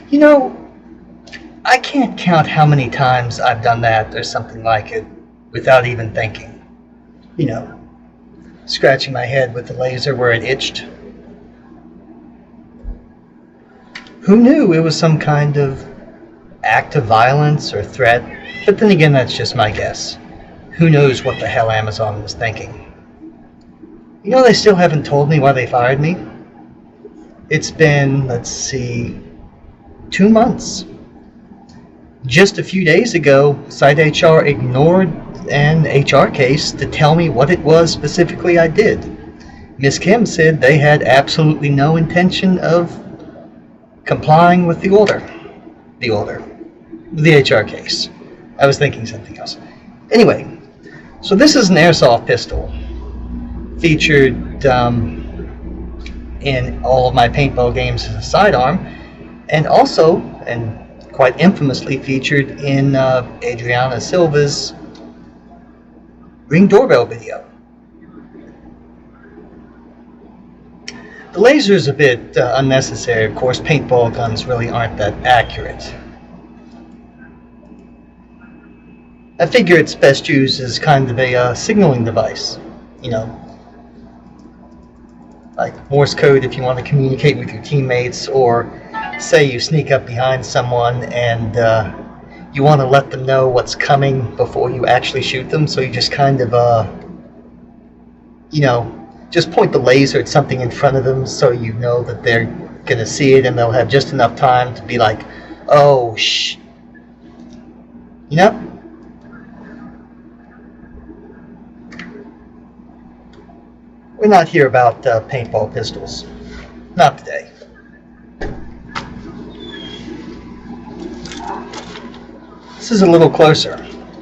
You know, I can't count how many times I've done that or something like it without even thinking. You know, scratching my head with the laser where it itched. Who knew it was some kind of act of violence or threat? But then again, that's just my guess. Who knows what the hell Amazon was thinking? You know, they still haven't told me why they fired me. It's been, let's see, 2 months. Just a few days ago, Site HR ignored an HR case to tell me what it was specifically I did. Miss Kim said they had absolutely no intention of complying with the HR case. I was thinking something else. Anyway, so this is an airsoft pistol featured in all of my paintball games as a sidearm, and also, and quite infamously, featured in Adriana Silva's Ring Doorbell video. The laser is a bit unnecessary. Of course, paintball guns really aren't that accurate. I figure it's best used as kind of a signaling device, you know, like Morse code if you want to communicate with your teammates, or say you sneak up behind someone and you want to let them know what's coming before you actually shoot them, so you just kind of, you know, just point the laser at something in front of them so you know that they're going to see it and they'll have just enough time to be like, oh, shh. You know? We're not here about paintball pistols. Not today. This is a little closer.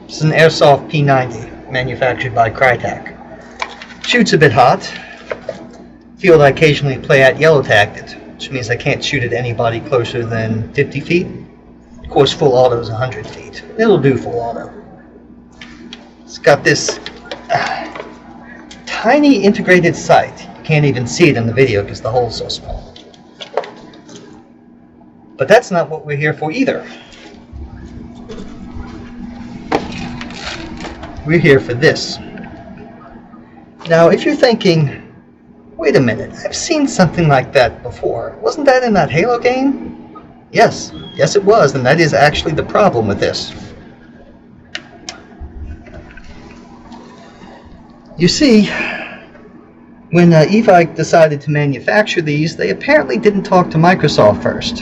This is an airsoft P90 manufactured by Crytek. Shoots a bit hot. Field I occasionally play at yellow tagged it, which means I can't shoot at anybody closer than 50 feet. Of course, full auto is 100 feet. It'll do full auto. It's got this tiny integrated sight. You can't even see it in the video because the hole's so small. But that's not what we're here for either. We're here for this. Now, if you're thinking, wait a minute, I've seen something like that before. Wasn't that in that Halo game? Yes, it was, and that is actually the problem with this. You see, when Evike decided to manufacture these, they apparently didn't talk to Microsoft first.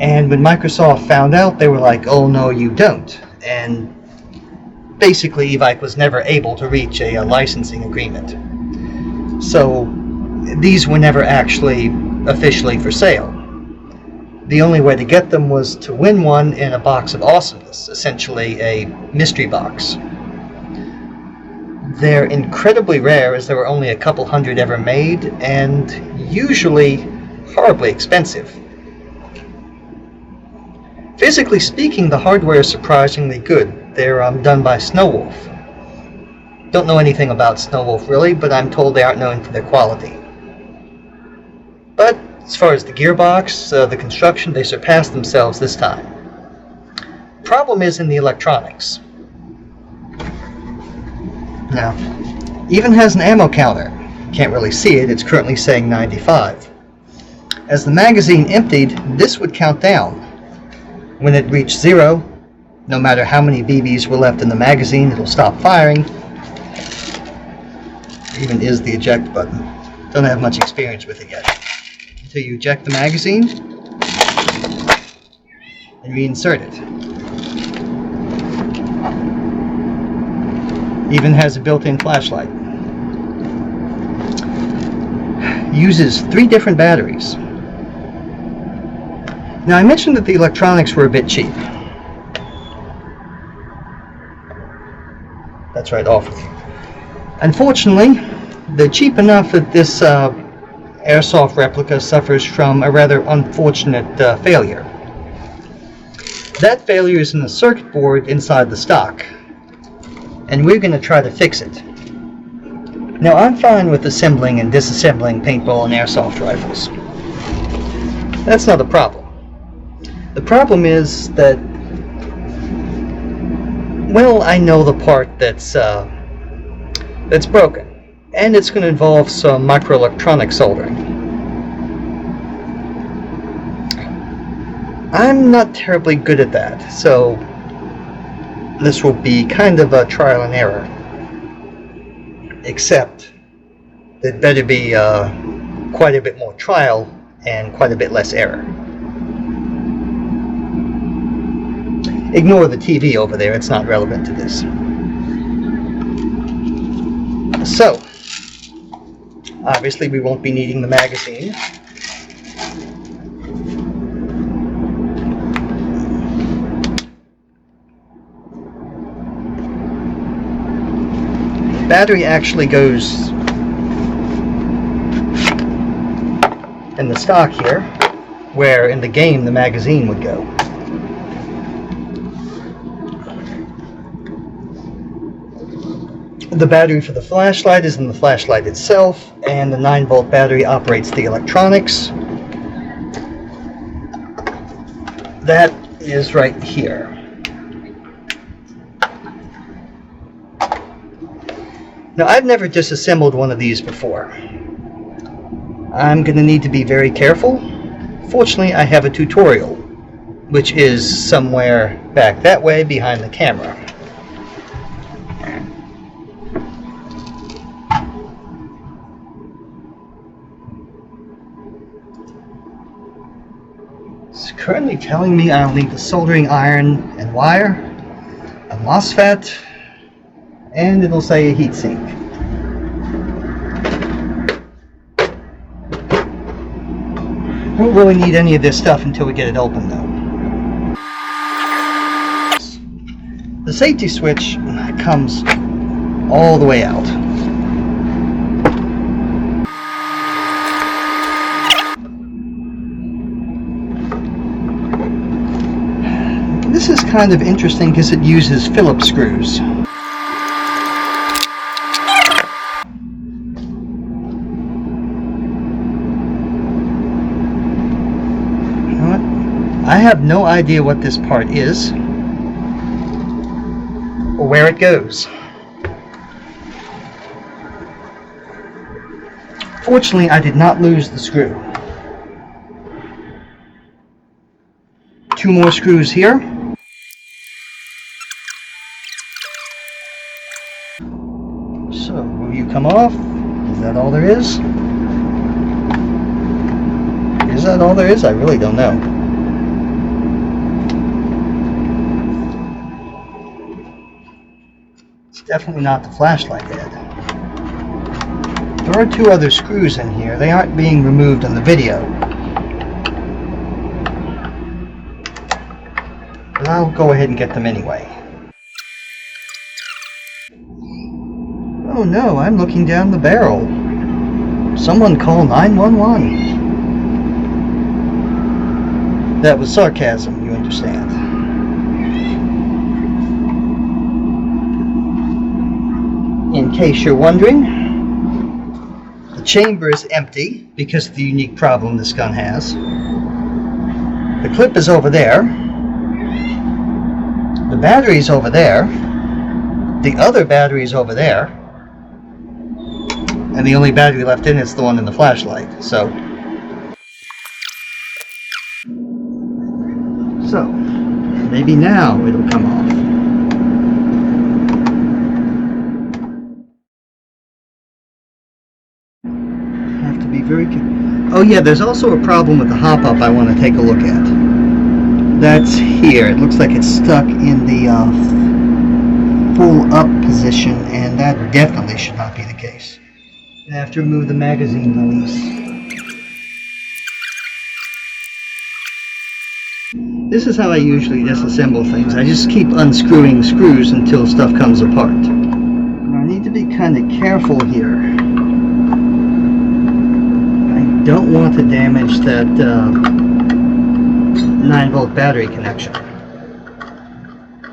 And when Microsoft found out, they were like, oh no, you don't. And basically, Evike was never able to reach a licensing agreement. So these were never actually officially for sale. The only way to get them was to win one in a box of awesomeness, essentially a mystery box. They're incredibly rare, as there were only a couple hundred ever made, and usually horribly expensive. Physically speaking, the hardware is surprisingly good. They're done by Snowwolf. Don't know anything about Snowwolf really, but I'm told they aren't known for their quality. But as far as the gearbox, the construction, they surpassed themselves this time. Problem is in the electronics. Now, even has an ammo counter. Can't really see it, it's currently saying 95. As the magazine emptied, this would count down. When it reached 0, no matter how many BBs were left in the magazine, it'll stop firing. There even is the eject button. Don't have much experience with it yet. Until you eject the magazine and reinsert it. Even has a built-in flashlight. Uses 3 different batteries. Now I mentioned that the electronics were a bit cheap. That's right, off. Unfortunately, they're cheap enough that this airsoft replica suffers from a rather unfortunate failure. That failure is in the circuit board inside the stock, and we're going to try to fix it. Now, I'm fine with assembling and disassembling paintball and airsoft rifles. That's not a problem. The problem is that, well, I know the part that's broken, and it's going to involve some microelectronic soldering. I'm not terribly good at that, so this will be kind of a trial and error. Except there'd better be quite a bit more trial and quite a bit less error. Ignore the TV over there, it's not relevant to this. So, obviously we won't be needing the magazine. The battery actually goes in the stock here, where in the game the magazine would go. The battery for the flashlight is in the flashlight itself, and the 9-volt battery operates the electronics. That is right here. Now, I've never disassembled one of these before. I'm going to need to be very careful. Fortunately, I have a tutorial, which is somewhere back that way behind the camera. It's currently telling me I'll need the soldering iron and wire, a MOSFET, and it'll say a heatsink. Won't really need any of this stuff until we get it open, though. The safety switch comes all the way out. This is kind of interesting because it uses Phillips screws. I have no idea what this part is or where it goes. Fortunately, I did not lose the screw. 2 more screws here. So, will you come off? Is that all there is? Is that all there is? I really don't know. Definitely not the flashlight head. There are 2 other screws in here. They aren't being removed in the video. But I'll go ahead and get them anyway. Oh no, I'm looking down the barrel. Someone call 911. That was sarcasm, you understand. In case you're wondering, the chamber is empty because of the unique problem this gun has. The clip is over there. The battery's over there. The other battery's over there. And the only battery left in is the one in the flashlight. So maybe now it'll come off. Oh yeah, there's also a problem with the hop-up I want to take a look at. That's here. It looks like it's stuck in the pull up position, and that definitely should not be the case. I have to remove the magazine release. This is how I usually disassemble things. I just keep unscrewing screws until stuff comes apart. Now, I need to be kind of careful here. I don't want to damage that 9-volt battery connection.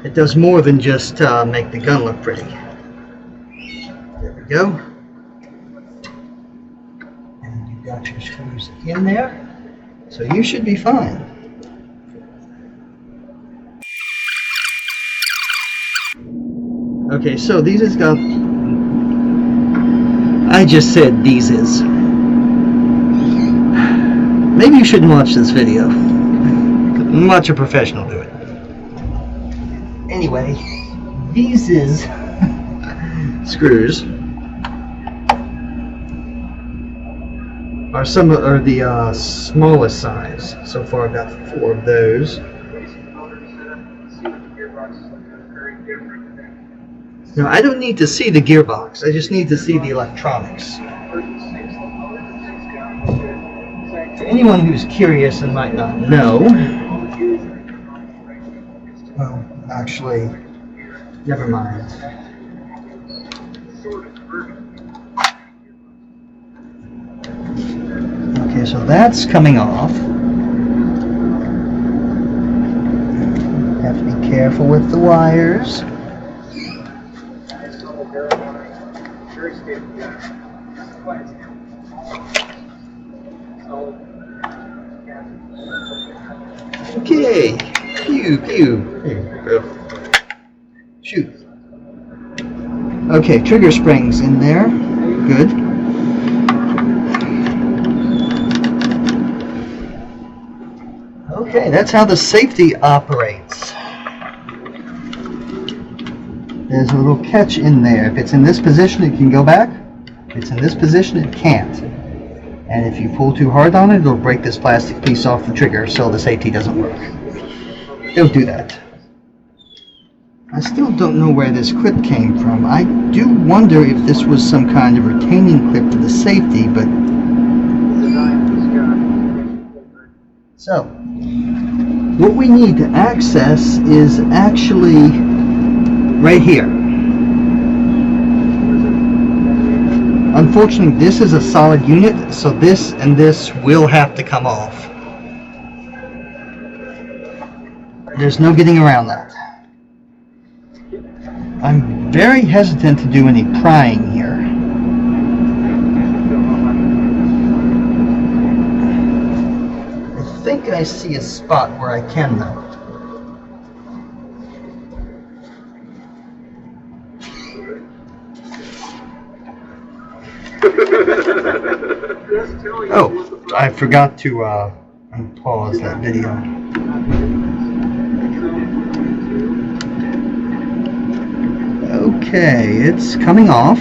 It does more than just make the gun look pretty. There we go. And you've got your screws in there, so you should be fine. Okay, so these has got... I just said these is. Maybe you shouldn't watch this video. Watch a professional do it. Anyway, these is screws are the smallest size. So far I've got 4 of those. Now, I don't need to see the gearbox, I just need to see the electronics. For anyone who's curious and might not know, well, actually, never mind. Okay, so that's coming off. Have to be careful with the wires. Okay, pew pew. Here we go. Shoot. Okay, trigger springs in there. Good. Okay, that's how the safety operates. There's a little catch in there. If it's in this position, it can go back. If it's in this position, it can't. And if you pull too hard on it, it'll break this plastic piece off the trigger, so the safety doesn't work. Don't do that. I still don't know where this clip came from. I do wonder if this was some kind of retaining clip for the safety, but... So, what we need to access is actually right here. Unfortunately, this is a solid unit, so this and this will have to come off. There's no getting around that. I'm very hesitant to do any prying here. I think I see a spot where I can though. Oh, I forgot to unpause that video. Okay, it's coming off.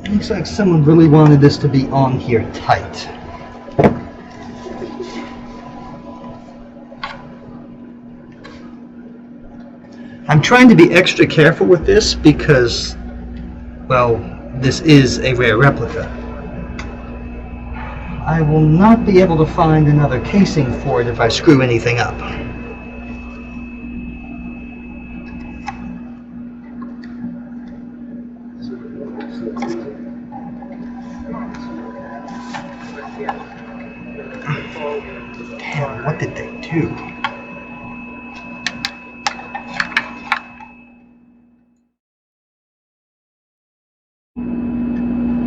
Looks like someone really wanted this to be on here tight. I'm trying to be extra careful with this because, well, this is a rare replica. I will not be able to find another casing for it if I screw anything up. Damn, what did they do?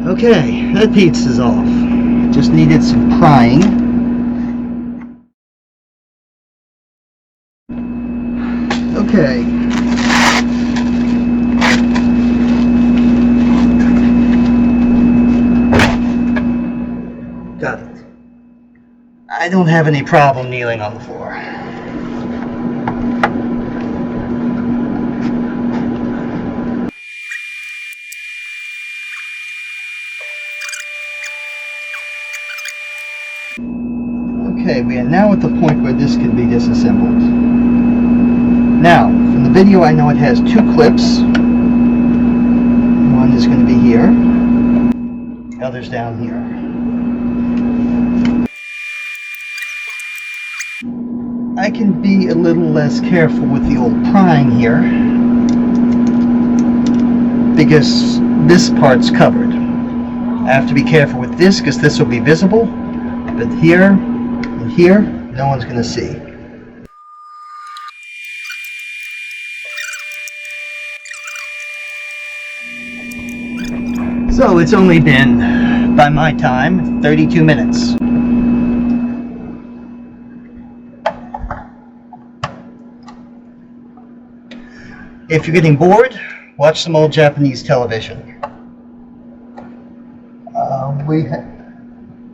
Okay, that piece is off. Just needed some prying. Okay. Got it. I don't have any problem kneeling on the floor. we are now at the point where this can be disassembled. Now, from the video I know it has 2 clips. One is going to be here, the other's down here. I can be a little less careful with the old prying here, because this part's covered. I have to be careful with this because this will be visible, but here and here, no one's going to see. So it's only been, by my time, 32 minutes. If you're getting bored, watch some old Japanese television.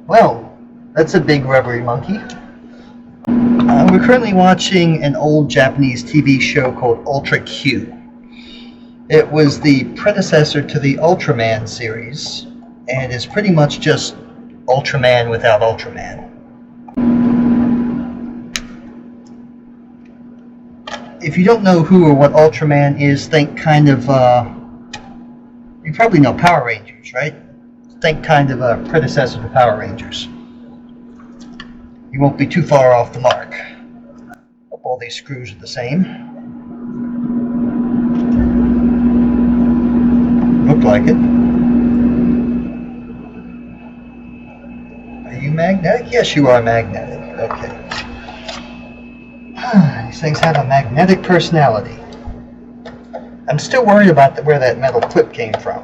Well, that's a big rubbery monkey. We're currently watching an old Japanese TV show called Ultra Q. It was the predecessor to the Ultraman series, and is pretty much just Ultraman without Ultraman. If you don't know who or what Ultraman is, think kind of, you probably know Power Rangers, right? Think kind of a predecessor to Power Rangers. You won't be too far off the mark. Hope all these screws are the same. Look like it. Are you magnetic? Yes, you are magnetic. Okay. These things have a magnetic personality. I'm still worried about where that metal clip came from.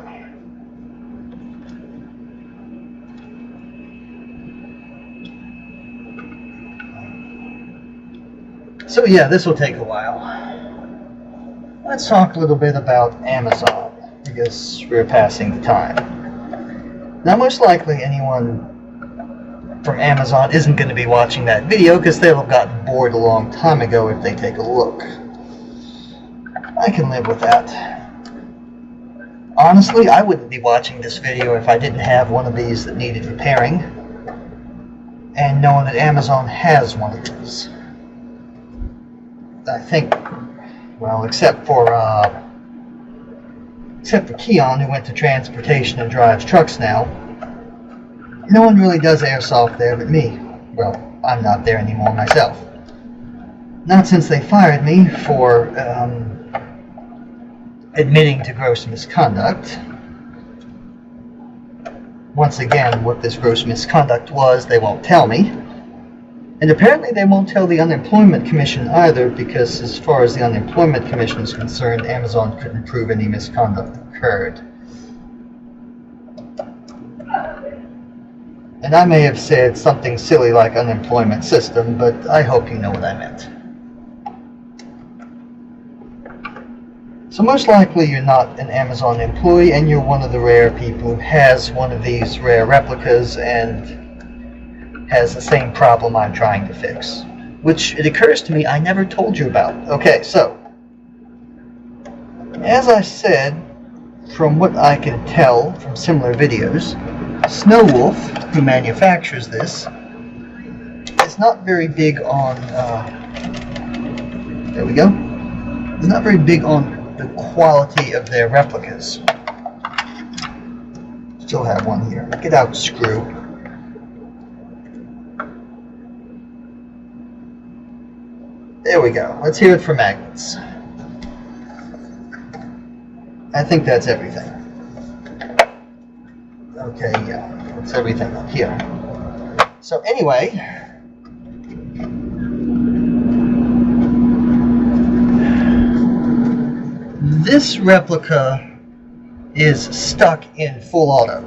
So yeah, this will take a while. Let's talk a little bit about Amazon, because we're passing the time. Now, most likely anyone from Amazon isn't going to be watching that video because they'll have gotten bored a long time ago if they take a look. I can live with that. Honestly, I wouldn't be watching this video if I didn't have one of these that needed repairing, and knowing that Amazon has one of these. I think, well, except for Keon, who went to transportation and drives trucks now, no one really does airsoft there but me. Well, I'm not there anymore myself. Not since they fired me for admitting to gross misconduct. Once again, what this gross misconduct was, they won't tell me. And apparently they won't tell the Unemployment Commission either, because as far as the Unemployment Commission is concerned, Amazon couldn't prove any misconduct occurred. And I may have said something silly like unemployment system, but I hope you know what I meant. So most likely you're not an Amazon employee, and you're one of the rare people who has one of these rare replicas and has the same problem I'm trying to fix. Which, it occurs to me, I never told you about. Okay, so, as I said, from what I can tell from similar videos, Snowwolf, who manufactures this, is not very big on, there we go, is not very big on the quality of their replicas. Still have one here. Get out, screw. There we go. Let's hear it for magnets. I think that's everything. Okay, yeah, that's everything up here. So anyway, this replica is stuck in full auto.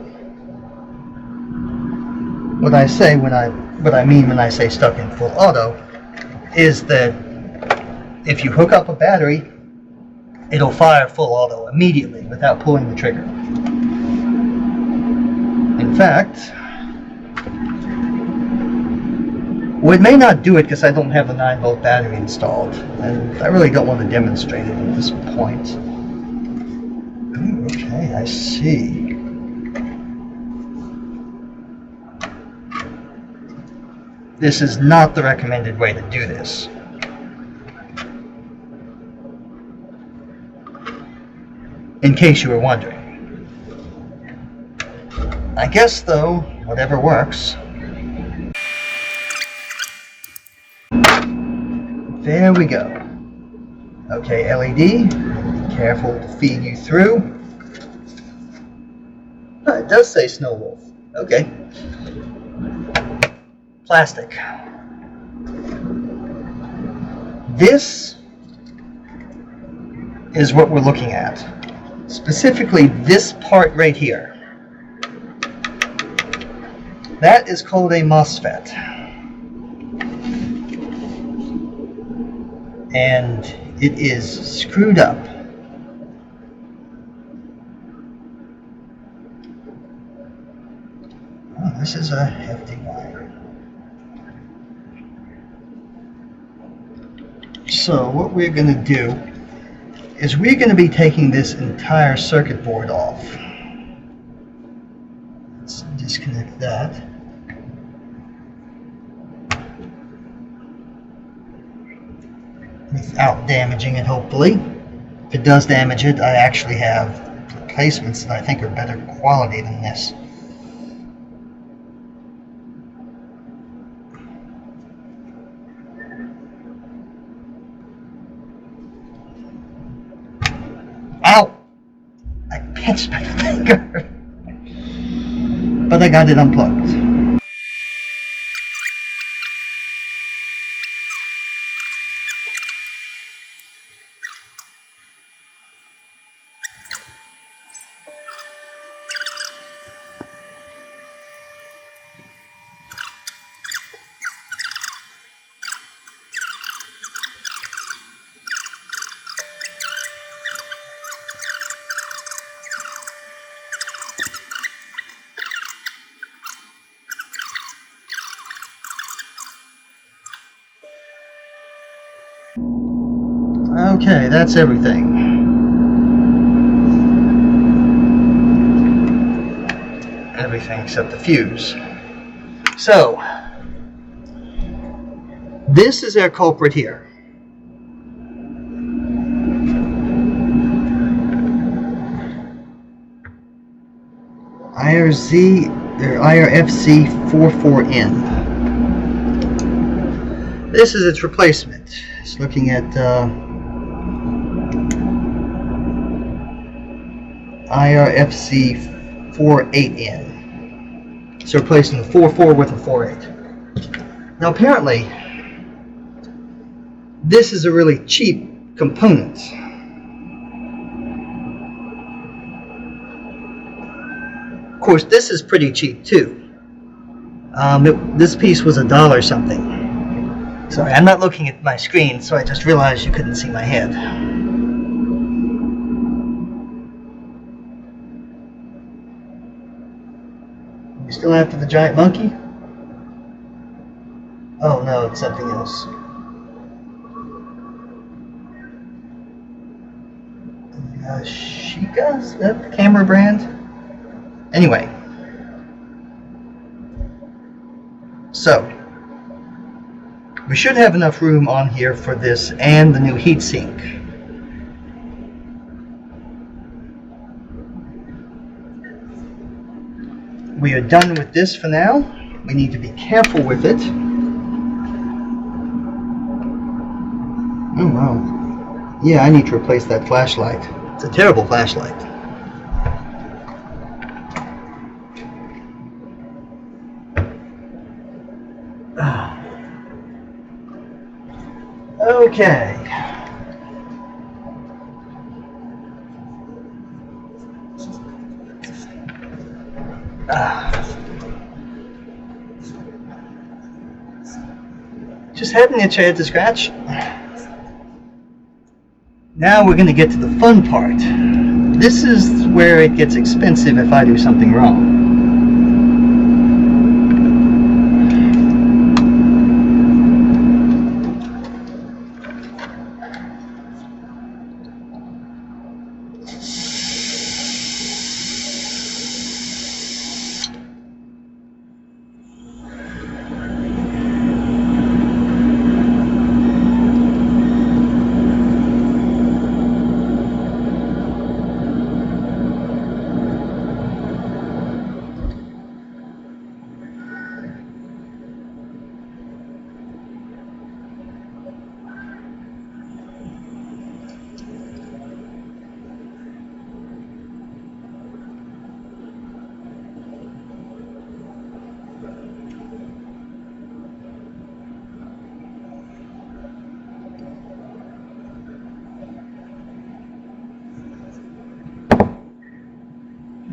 What I mean when I say stuck in full auto is that if you hook up a battery, it'll fire full auto immediately without pulling the trigger. In fact, well, it may not do it because I don't have a 9-volt battery installed, and I really don't want to demonstrate it at this point. Ooh, okay, I see. This is not the recommended way to do this. In case you were wondering. I guess, though, whatever works. There we go. Okay, LED, be careful to feed you through. Oh, it does say Snow Wolf. Okay. Plastic. This is what we're looking at. Specifically, this part right here. That is called a MOSFET. And it is screwed up. Oh, this is a hefty wire. So what we're going to do is we're going to be taking this entire circuit board off. Let's disconnect that. Without damaging it, hopefully. If it does damage it, I actually have replacements that I think are better quality than this. Ow! I pinched my finger! But I got it unplugged. Okay, that's everything. Everything except the fuse. So, this is our culprit here. IRFC 44N. This is its replacement. It's looking at IRFC 48N. So replacing the 44 with a 48. Now apparently, this is a really cheap component. Of course, this is pretty cheap too. This piece was $1 something. Sorry, I'm not looking at my screen, so I just realized you couldn't see my head. You still after the giant monkey? Oh no, it's something else. Sheikah? Is that the camera brand? Anyway. So, we should have enough room on here for this and the new heatsink. We are done with this for now. We need to be careful with it. Oh wow. Yeah, I need to replace that flashlight. It's a terrible flashlight. Okay. Just had an itch I had to scratch. Now we're going to get to the fun part. This is where it gets expensive if I do something wrong.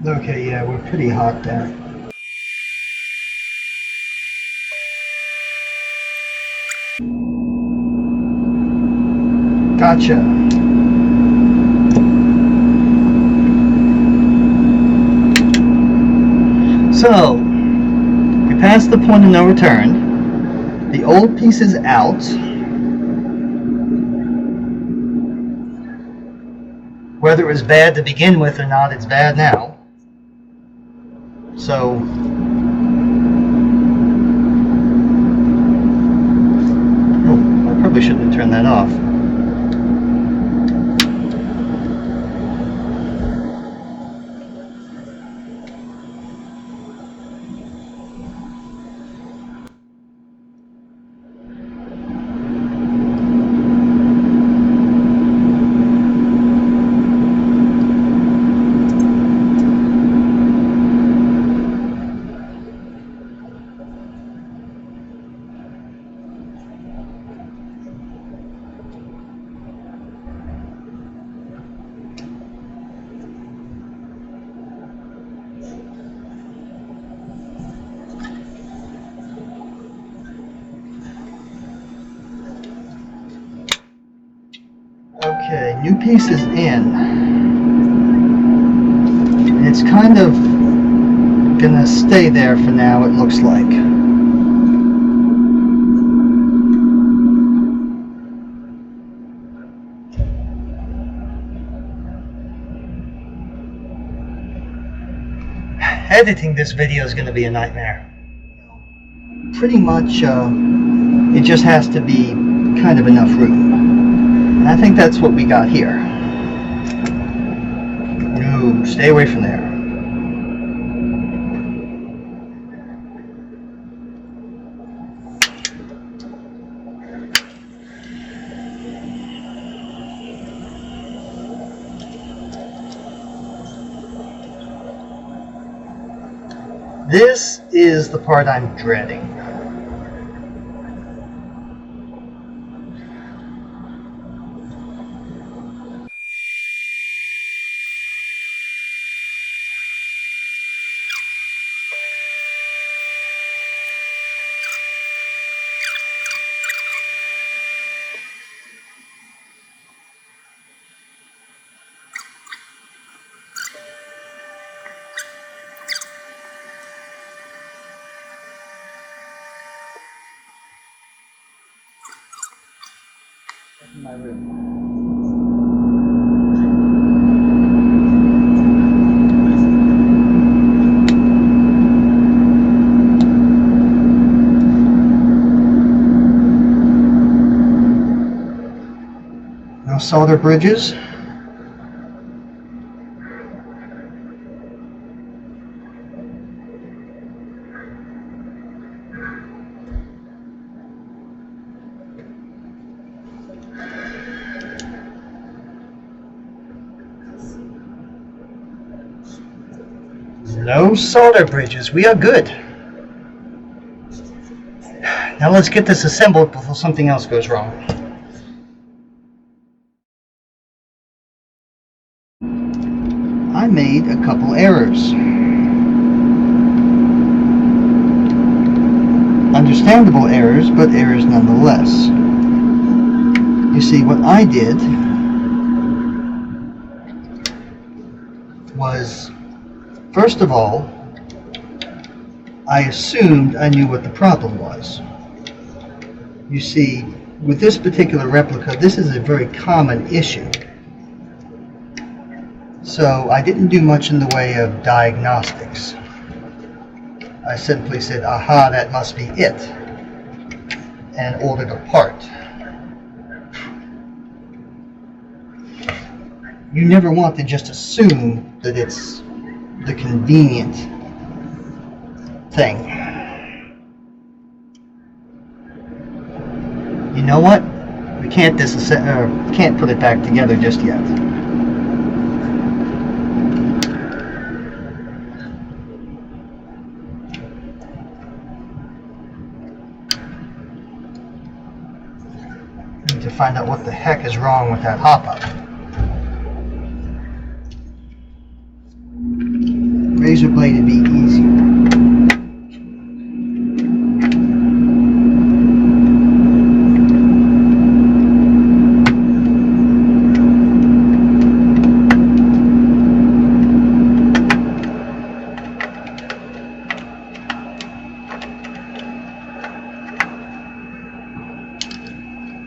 Okay, yeah, we're pretty hot there. Gotcha. So, we passed the point of no return. The old piece is out. Whether it was bad to begin with or not, it's bad now. So, oh, I probably shouldn't have turned that off. Okay, new piece is in. And it's kind of gonna stay there for now, it looks like. Editing this video is gonna be a nightmare. Pretty much, it just has to be kind of enough room. And I think that's what we got here. No, stay away from there. This is the part I'm dreading. My room. No solder bridges. No solder bridges. We are good. Now let's get this assembled before something else goes wrong. I made a couple errors. Understandable errors, but errors nonetheless. You see, what I did was, first of all, I assumed I knew what the problem was. You see, with this particular replica, this is a very common issue. So I didn't do much in the way of diagnostics. I simply said, aha, that must be it, and ordered a part. You never want to just assume that it's the convenient thing. You know what? We can't can't put it back together just yet. Need to find out what the heck is wrong with that hop-up. razor blade would be easier.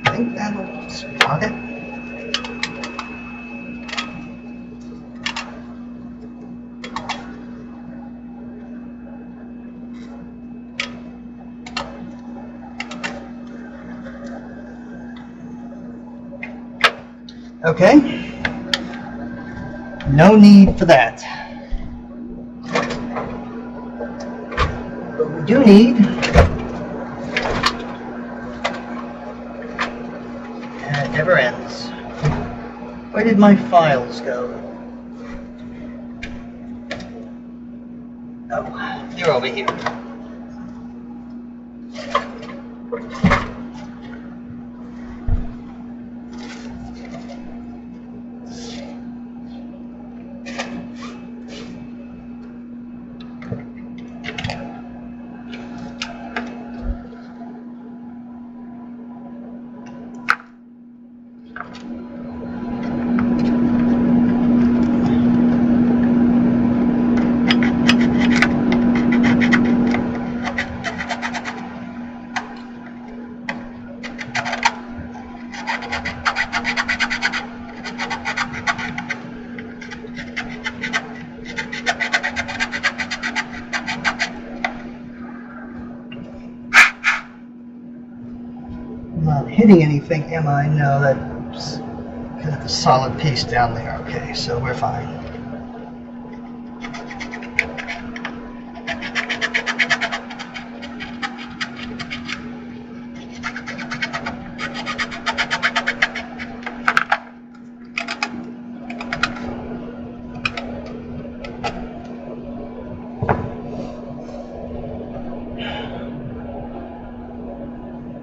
I think that'll spot it. Okay, no need for that. But we do need, and it never ends. Where did my files go? Oh, they're over here. Not hitting anything, am I? No, that's kind of a solid piece down there. Okay, so we're fine.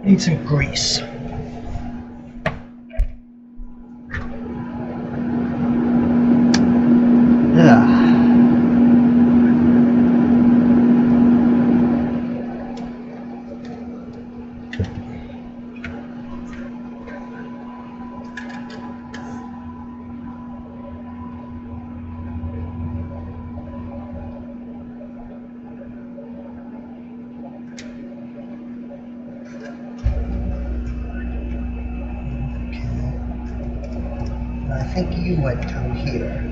Need some grease. Yeah. I think you went through here.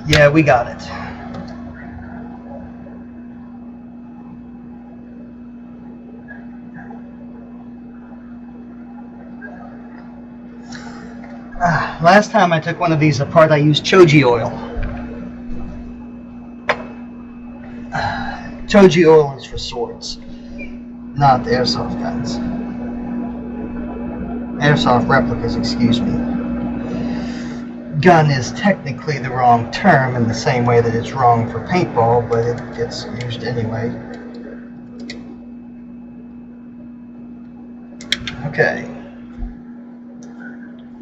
Yeah, we got it. Last time I took one of these apart, I used choji oil. Choji oil is for swords, not airsoft guns. Airsoft replicas, excuse me. Gun is technically the wrong term in the same way that it's wrong for paintball, but it gets used anyway. Okay.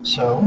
So,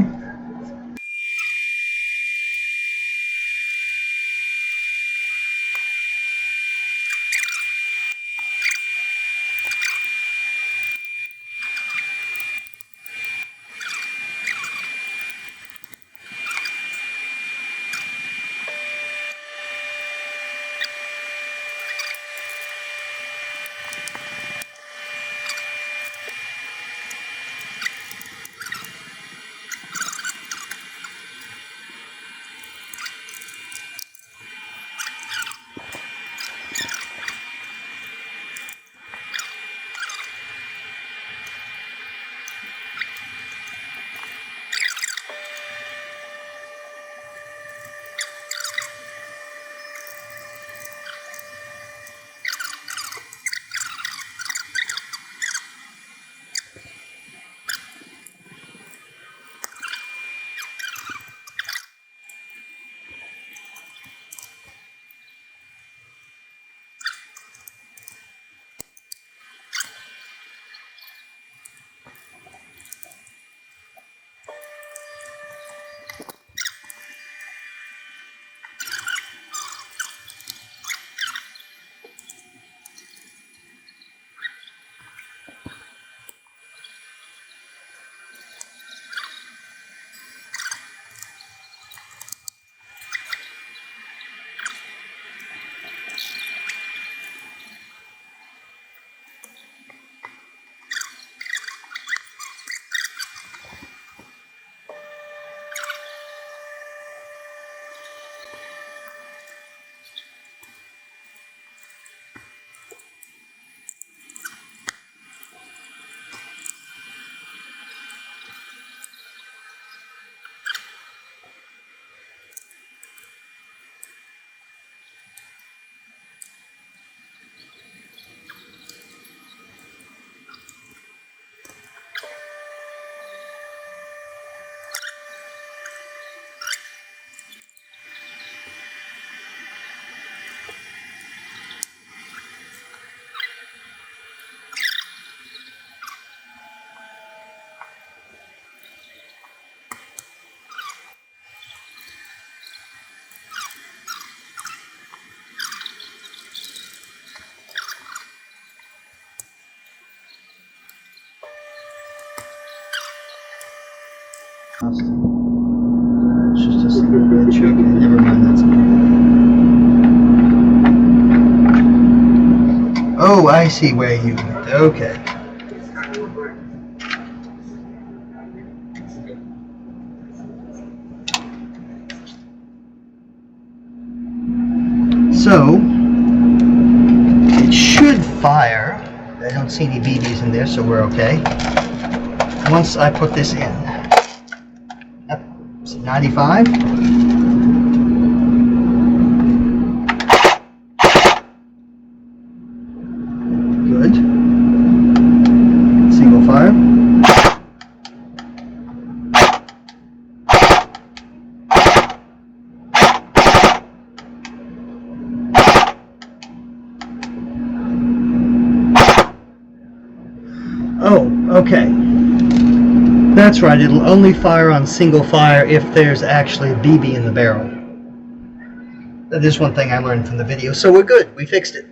It's just a single red choke. Okay, never mind, that's good. Oh, I see where you went. Okay. So, it should fire. I don't see any BBs in there, so we're okay. Once I put this in. Yep, it's 95. Good. Single fire. Oh, okay. That's right, it'll only fire on single fire if there's actually a BB in the barrel. That is one thing I learned from the video, so we're good. We fixed it.